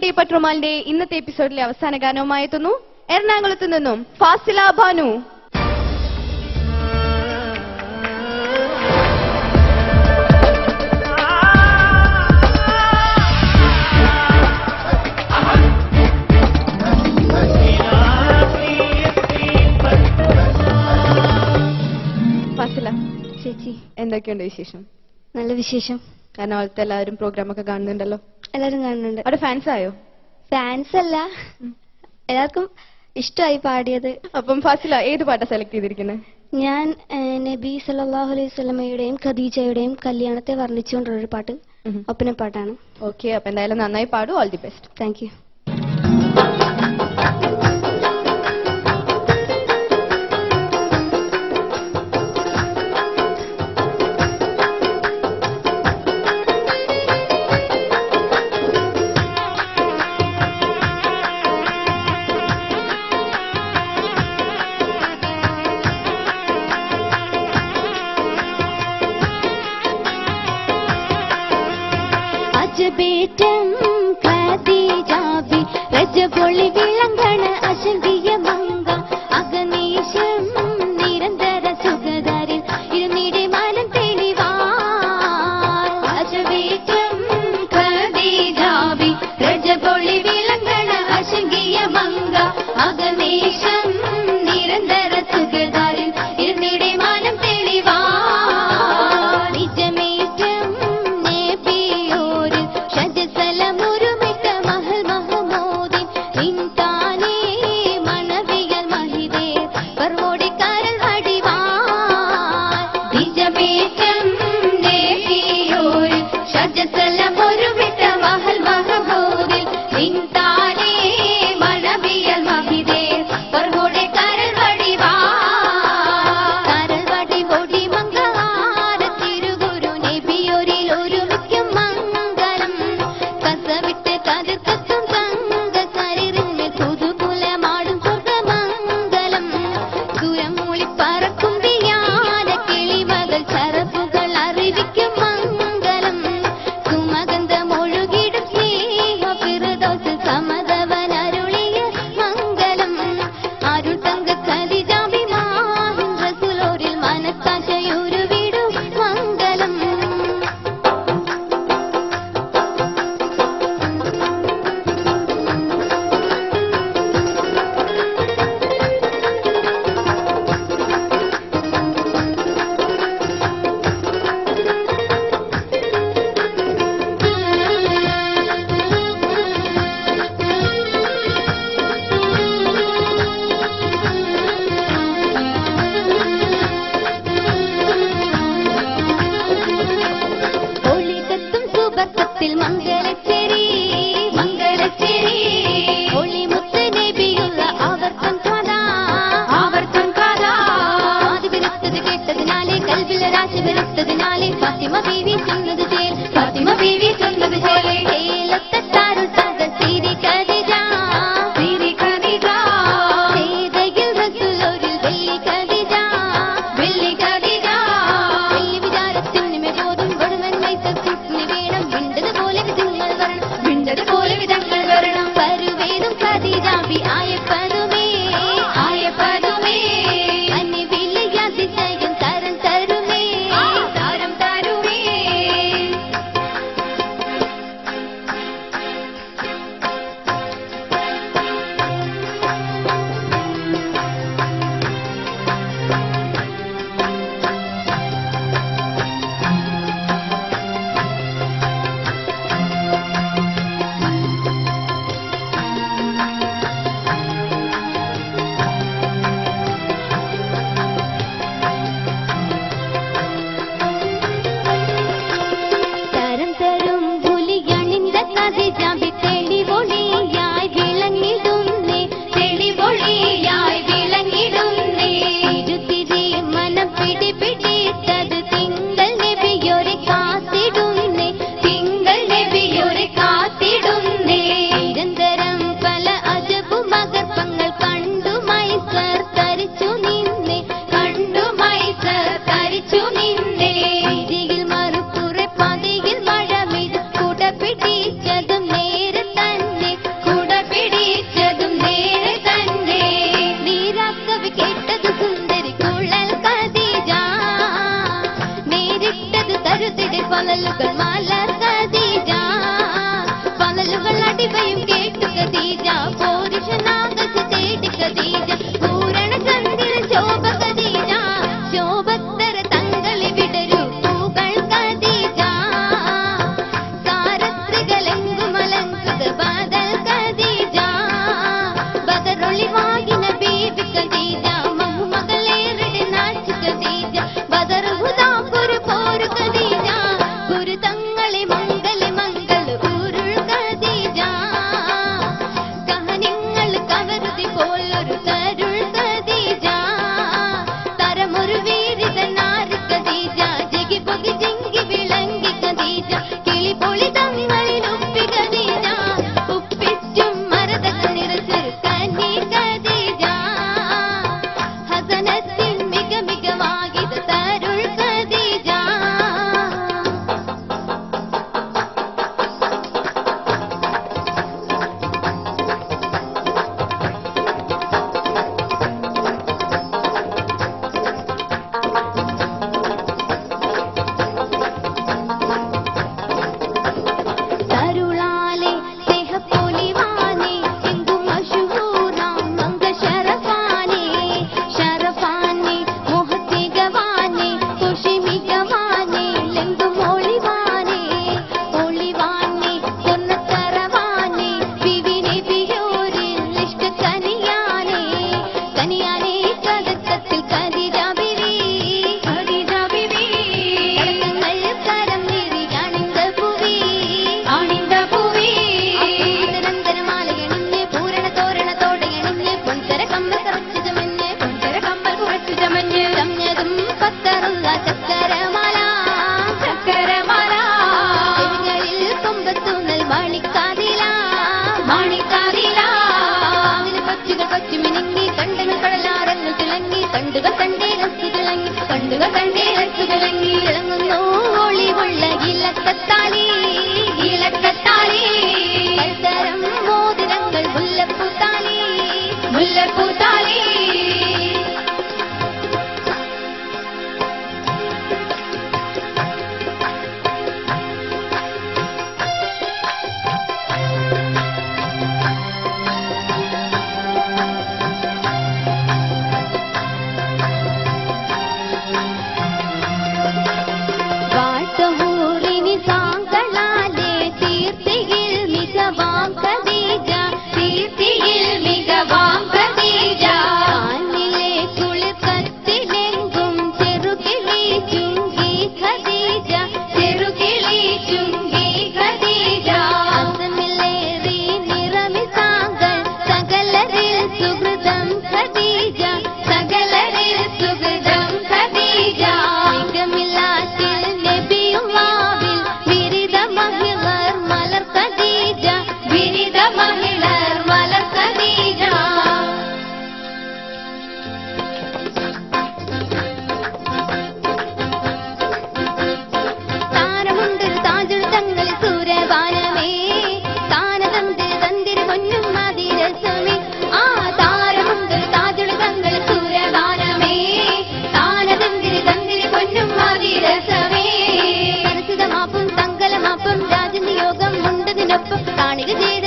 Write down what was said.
T പട്രോമാലിന്റെ ഇന്നത്തെ എപ്പിസോഡിലെ അവസാന ഗാനവുമായി എത്തുന്നു എറണാകുളത്ത് നിന്നും ഫാസില ബാനു. ഫാസില ചേച്ചി, എന്തൊക്കെയുണ്ട് വിശേഷം? നല്ല വിശേഷം. എറണാകുളത്ത് എല്ലാവരും പ്രോഗ്രാം ഒക്കെ കാണുന്നുണ്ടല്ലോ. എല്ലാരും കാണുന്നുണ്ട്. അവിടെ ഫാൻസ് ആയോ? ഫാൻസ് അല്ല, എല്ലാവർക്കും ഇഷ്ടമായി പാടിയത്. അപ്പം ഫാസില ഏത് പാട്ടാ സെലക്ട് ചെയ്തിരിക്കുന്നത്? ഞാൻ നബി സല്ലല്ലാഹു അലൈഹി വസല്ലമയുടെയും ഖദീജയുടെയും കല്യാണത്തെ വർണ്ണിച്ചുകൊണ്ടുള്ളൊരു പാട്ട്, ഒപ്പനപ്പാട്ടാണ്. ഓക്കെ, അപ്പൊ എന്തായാലും നന്നായി പാടൂ. All the best. Thank you. അജബേറ്റം ഖദീജാബി രജബൊളി വിളങ്ങണ അശങ്കിയ മംഗ അഗനീശം നിരന്തര സുഖദരിൽ ഇരുന്നിടെ മാനം തെളിവാ. അജബേറ്റം ഖദീജാബി രജബൊളി വിളങ്ങണ അശങ്കിയ മംഗ അഗനീശം നിരന്തര സുഖദരിൽ ഇരുന്നിടെ മാനം തെളിവാ. മുത്തുകൾ കണ്ടേ രസുകളങ്ങി ഇളങ്ങുന്നു ഒളിവുള്ള ഇലക്കത്താലി ഇലക്കത്താലി പലതരം മോതിരങ്ങൾ മുല്ലപ്പൂത്താലി മുല്ലപ്പൂത്താലി വാഴ്ത്തൂറിനി സാങ്കളാലെ തീർത്തിയിൽ മികവാം ഖദീജ തീർത്തിയിൽ മികവാം ഖദീജ കാനിലെ കുളിർക്കത്തിലെങ്കും ചെറുകിളി ചുങ്കി ഖദീജ ചെറുകിളി ചുങ്കി ഖദീജ അസമിലേറി നിറമിസാങ്കൾ സകലരിൽ സുഹൃതം ഖദീജ സകലരിൽ സുഹൃതം ഖദീജ മികമില്ലാത്തിൽ നബിയുള്ളാവിൽ വിരിത മഹിളർ മലർ ഖദീജ വിരിത മഹിളർ മലർ ഖദീജ താരമുണ്ട് താജുൽ തങ്ങൾ സൂര്യവാനമേ താനതന്തിര തന്തിര പൊന്നും മതിരസമേ ആ താരമുണ്ട് താജുൽ തങ്ങൾ സൂര്യവാനമേ താനതന്തിര തന്തിര പൊന്നും മതിരസമേ മനസ്സിതമാപ്പും തങ്കലമാപ്പും രാജനിയോഗം ഉണ്ടതിനൊപ്പം കാണിക ചേരും